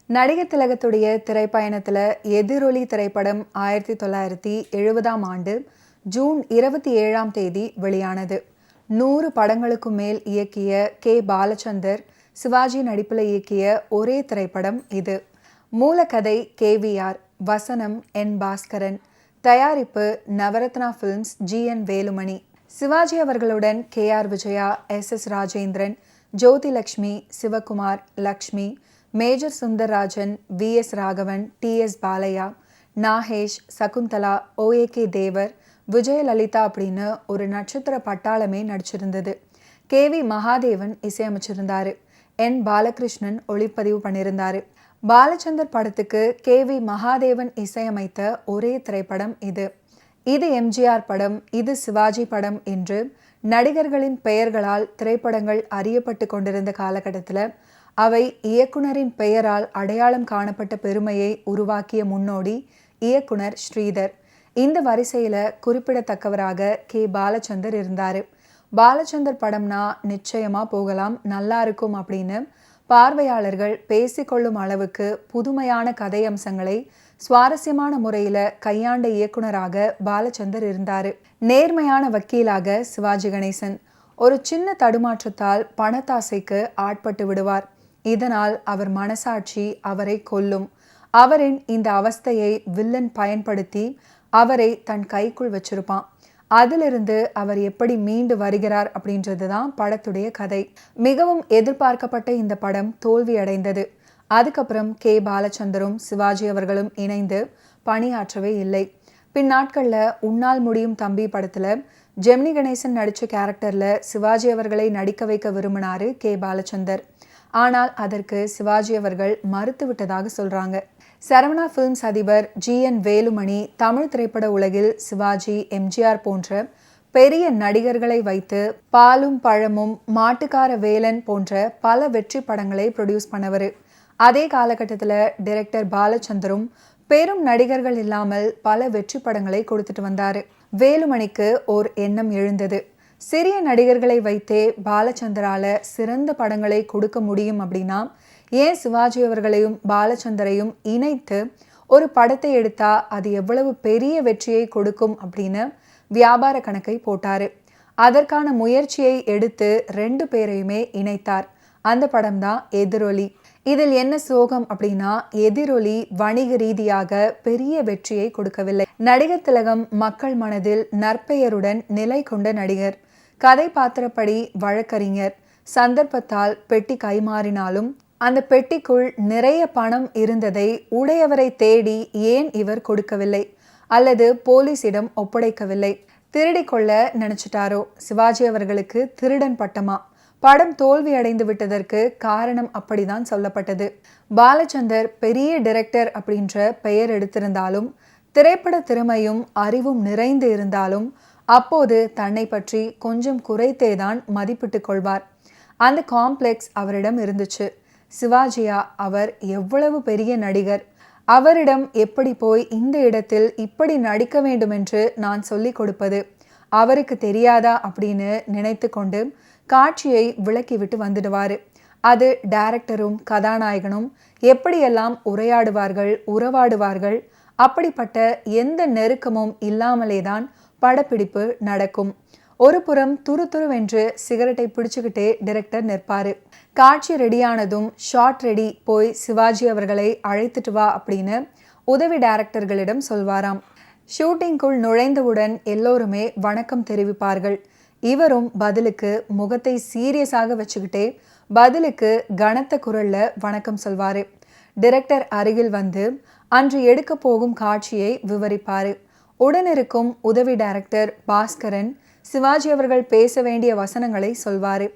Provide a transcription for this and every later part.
நடிகர் திலகத்துடைய திரைப்பயணத்தில் எதிரொலி திரைப்படம் 1970ஆம் ஆண்டு ஜூன் 27ஆம் தேதி வெளியானது. 100 படங்களுக்கும் மேல் இயக்கிய கே. பாலச்சந்தர் சிவாஜி நடிப்பில் இயக்கிய ஒரே திரைப்படம் இது. மூலக்கதை KVR, வசனம் N. பாஸ்கரன், தயாரிப்பு நவரத்னா ஃபிலிம்ஸ், GN வேலுமணி. சிவாஜி அவர்களுடன் KR Vijaya, SS Rajendran, Jyothilakshmi, Sivakumar, Lakshmi, Major Sundarrajan, VS Raghavan, TS Balaiah, Nagesh, Shakuntala, OAK Devar, Vijayalalitha அப்படின்னு ஒரு நட்சத்திர பட்டாளமே நடிச்சிருந்தது. KV மகாதேவன் இசையமைச்சிருந்தாரு. N. பாலகிருஷ்ணன் ஒளிப்பதிவு பண்ணியிருந்தாரு. பாலச்சந்தர் படத்துக்கு KV மகாதேவன் இசையமைத்த ஒரே திரைப்படம் இது. இது MGR படம், இது சிவாஜி படம் என்று நடிகர்களின் பெயர்களால் திரைப்படங்கள் அறியப்பட்டு கொண்டிருந்த காலகட்டத்தில் அவை இயக்குனரின் பெயரால் அடையாளம் காணப்பட்ட பெருமையை உருவாக்கிய முன்னோடி இயக்குனர் ஸ்ரீதர். இந்த வரிசையில் குறிப்பிடத்தக்கவராக K. பாலச்சந்தர் இருந்தார். பாலச்சந்தர் படம்னா நிச்சயமா போகலாம், நல்லா இருக்கும் அப்படின்னு பார்வையாளர்கள் பேசிக்கொள்ளும் அளவுக்கு புதுமையான கதை அம்சங்களை சுவாரஸ்யமான முறையில் கையாண்ட இயக்குனராக பாலச்சந்தர் இருந்தார். நேர்மையான வக்கீலாக சிவாஜி கணேசன். ஒரு சின்ன தடுமாற்றத்தால் பணத்தாசைக்கு ஆட்பட்டு விடுவார். இதனால் அவர் மனசாட்சி அவரை கொல்லும். அவரின் இந்த அவஸ்தையை வில்லன் பயன்படுத்தி அவரை தன் கைக்குள் வச்சிருப்பான். அதிலிருந்து அவர் எப்படி மீண்டு வருகிறார் அப்படின்றது தான் படத்துடைய கதை. மிகவும் எதிர்பார்க்கப்பட்ட இந்த படம் தோல்வியடைந்தது. அதுக்கப்புறம் K. பாலச்சந்தரும் சிவாஜி அவர்களும் இணைந்து பணியாற்றவே இல்லை. பின் நாட்களில் உன்னால் முடியும் தம்பி படத்தில் ஜெமினி கணேசன் நடித்த கேரக்டரில் சிவாஜி அவர்களை நடிக்க வைக்க விரும்பினார் K. பாலச்சந்தர். ஆனால் அதற்கு சிவாஜி அவர்கள் மறுத்துவிட்டதாக சொல்றாங்க. சரவணா ஃபிலிம்ஸ் அதிபர் GN வேலுமணி தமிழ் திரைப்பட உலகில் சிவாஜி, MGR போன்ற பெரிய நடிகர்களை வைத்து பாலும் பழமும், மாட்டுக்கார வேலன் போன்ற பல வெற்றி படங்களை ப்ரொடியூஸ் பண்ணவர். அதே காலகட்டத்தில் டைரக்டர் பாலச்சந்தரும் பெரும் நடிகர்கள் இல்லாமல் பல வெற்றி படங்களை கொடுத்துட்டு வந்தார். வேலுமணிக்கு ஓர் எண்ணம் எழுந்தது. சிறிய நடிகர்களை வைத்தே பாலச்சந்தரால சிறந்த படங்களை கொடுக்க முடியும் அப்படின்னா ஏன் சிவாஜி அவர்களையும் பாலச்சந்தரையும் இணைத்து ஒரு படத்தை எடுத்தா அது எவ்வளவு பெரிய வெற்றியை கொடுக்கும் அப்படின்னு வியாபார கணக்கை போட்டார். அதற்கான முயற்சியை எடுத்து 2 பேரையுமே இணைத்தார். அந்த படம் தான் எதிரொலி. இதில் என்ன சோகம் அப்படின்னா, எதிரொலி வணிக ரீதியாக பெரிய வெற்றியை கொடுக்கவில்லை. நடிகர் திலகம் மக்கள் மனதில் நற்பெயருடன் நிலை கொண்ட நடிகர். கதை பாத்திரப்படி வழக்கறிஞர். சந்தர்ப்பத்தால் பெட்டி கைமாறினாலும் அந்த பெட்டிக்குள் நிறைய பணம் இருந்ததை உடையவரை தேடி ஏன் இவர் கொடுக்கவில்லை அல்லது போலீசிடம் ஒப்படைக்கவில்லை? திருடி கொள்ள நினைச்சிட்டாரோ? சிவாஜி அவர்களுக்கு திருடன் பட்டமா? படம் தோல்வி அடைந்து விட்டதற்கு காரணம் அப்படிதான் சொல்லப்பட்டது. பாலச்சந்தர் பெரிய டைரக்டர் அப்படின்ற பெயர் எடுத்திருந்தாலும், திரைப்பட திறமையும் அறிவும் நிறைந்து இருந்தாலும் அப்போது தன்னை பற்றி கொஞ்சம் குறைத்தேதான் மதிப்பிட்டு கொள்வார். அந்த காம்ப்ளெக்ஸ் அவரிடம் இருந்துச்சு. சிவாஜியா அவர் எவ்வளவு பெரிய நடிகர், அவரிடம் எப்படி போய் இந்த இடத்தில் இப்படி நடிக்க வேண்டும் என்று நான் சொல்லிக் கொடுப்பது, அவருக்கு தெரியாதா அப்படின்னு நினைத்து கொண்டு காட்சியை விலக்கிவிட்டு வந்துடுவார். அது டைரக்டரும் கதாநாயகனும் எப்படியெல்லாம் உரையாடுவார்கள், உறவாடுவார்கள், அப்படிப்பட்ட எந்த நெருக்கமும் இல்லாமலே தான் படப்பிடிப்பு நடக்கும். ஒரு புறம் துருதுருவென்று சிகரெட்டை பிடிச்சுக்கிட்டே டைரக்டர் நிற்பாரு. காட்சி ரெடியானதும் ஷார்ட் ரெடி, போய் சிவாஜி அவர்களை அழைத்துட்டு வா அப்படின்னு உதவி டைரக்டர்களிடம் சொல்வாராம். ஷூட்டிங்குள் நுழைந்தவுடன் எல்லோருமே வணக்கம் தெரிவிப்பார்கள். இவரும் பதிலுக்கு முகத்தை சீரியஸாக வச்சுக்கிட்டே பதிலுக்கு கனத்த குரல்ல வணக்கம் சொல்வாரு. டைரக்டர் அருகில் வந்து அன்று எடுக்க போகும் காட்சியை விவரிப்பாரு. உடனிருக்கும் உதவி டைரக்டர் பாஸ்கரன் சிவாஜி அவர்கள் பேச வேண்டிய வசனங்களை சொல்வாரு.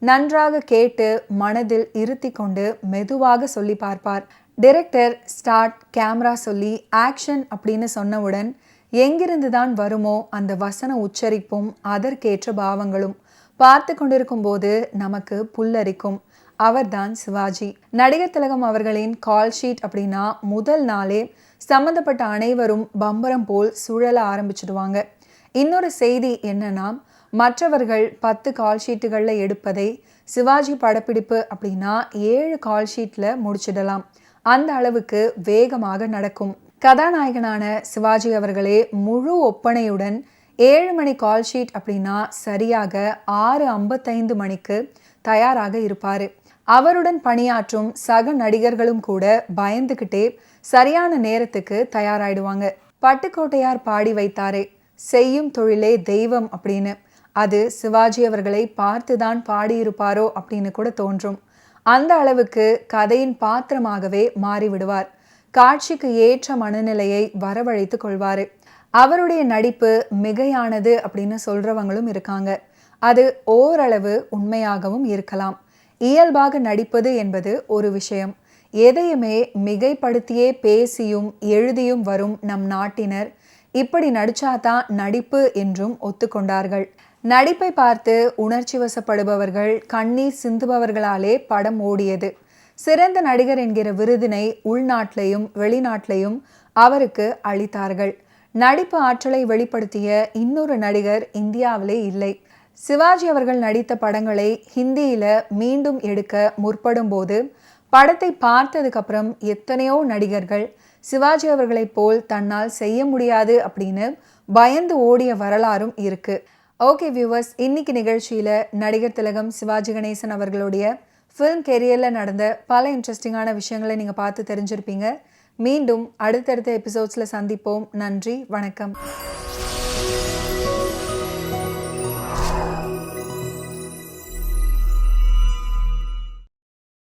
நன்றாக கேட்டு மனதில் இருத்தி கொண்டு மெதுவாக சொல்லி பார்ப்பார். டைரக்டர் ஸ்டார்ட், கேமரா சொல்லி ஆக்ஷன் அப்படின்னு சொன்னவுடன் எங்கிருந்து தான் வருமோ அந்த வசன உச்சரிப்பும் அதற்கேற்ற பாவங்களும் பார்த்து கொண்டிருக்கும் போது நமக்கு புல்லரிக்கும். அவர்தான் சிவாஜி. நடிகர் திலகம் அவர்களின் கால் ஷீட் அப்படின்னா முதல் நாளே சம்பந்தப்பட்ட அனைவரும் பம்பரம் போல் சுழல ஆரம்பிச்சிடுவாங்க. இன்னொரு செய்தி என்னன்னா, மற்றவர்கள் 10 கால் ஷீட்டுகளில் எடுப்பதை சிவாஜி படப்பிடிப்பு அப்படின்னா 7 கால் ஷீட்டில் முடிச்சிடலாம். அந்த அளவுக்கு வேகமாக நடக்கும். கதாநாயகனான சிவாஜி அவர்களே முழு ஒப்பனையுடன் 7 மணி கால் ஷீட் அப்படின்னா சரியாக 6:55 மணிக்கு தயாராக இருப்பாரு. அவருடன் பணியாற்றும் சக நடிகர்களும் கூட பயந்துகிட்டே சரியான நேரத்துக்கு தயாராயிடுவாங்க. பட்டுக்கோட்டையார் பாடி வைத்தாரே, செய்யும் தொழிலே தெய்வம் அப்படின்னு, அது சிவாஜி அவர்களை பார்த்துதான் பாடியிருப்பாரோ அப்படின்னு கூட தோன்றும். அந்த அளவுக்கு கதையின் பாத்திரமாகவே மாறிவிடுவார். காட்சிக்கு ஏற்ற மனநிலையை வரவழைத்து கொள்வாரு. அவருடைய நடிப்பு மிகையானது அப்படின்னு சொல்றவங்களும் இருக்காங்க. அது ஓரளவு உண்மையாகவும் இருக்கலாம். இயல்பாக நடிப்பது என்பது ஒரு விஷயம். எதையுமே மிகைப்படுத்தியே பேசியும் எழுதியும் வரும் நம் நாட்டினர் இப்படி நடிச்சாதான் நடிப்பு என்றும் ஒத்துக்கொண்டார்கள். நடிப்பை பார்த்து உணர்ச்சி வசப்படுபவர்கள், கண்ணீர் சிந்துபவர்களாலே படம் ஓடியது. சிறந்த நடிகர் என்கிற விருதினை உள்நாட்டிலையும் வெளிநாட்டிலையும் அவருக்கு அளித்தார்கள். நடிப்பு ஆற்றலை வெளிப்படுத்திய இன்னொரு நடிகர் இந்தியாவிலே இல்லை. சிவாஜி அவர்கள் நடித்த படங்களை ஹிந்தியில மீண்டும் எடுக்க முற்படும் போது படத்தை பார்த்ததுக்கு அப்புறம் எத்தனையோ நடிகர்கள் சிவாஜி அவர்களைப் போல் தன்னால் செய்ய முடியாது அப்படின்னு பயந்து ஓடிய வரலாறும் இருக்கு. ஓகே வியூவர்ஸ், இன்னைக்கு நிகழ்ச்சியில நடிகர் திலகம் சிவாஜி கணேசன் அவர்களுடைய ஃபிலிம் கெரியரில் நடந்த பல இன்ட்ரெஸ்டிங்கான விஷயங்களை நீங்கள் பார்த்து தெரிஞ்சிருப்பீங்க. மீண்டும் அடுத்தடுத்த எபிசோட்ஸில் சந்திப்போம். நன்றி, வணக்கம்.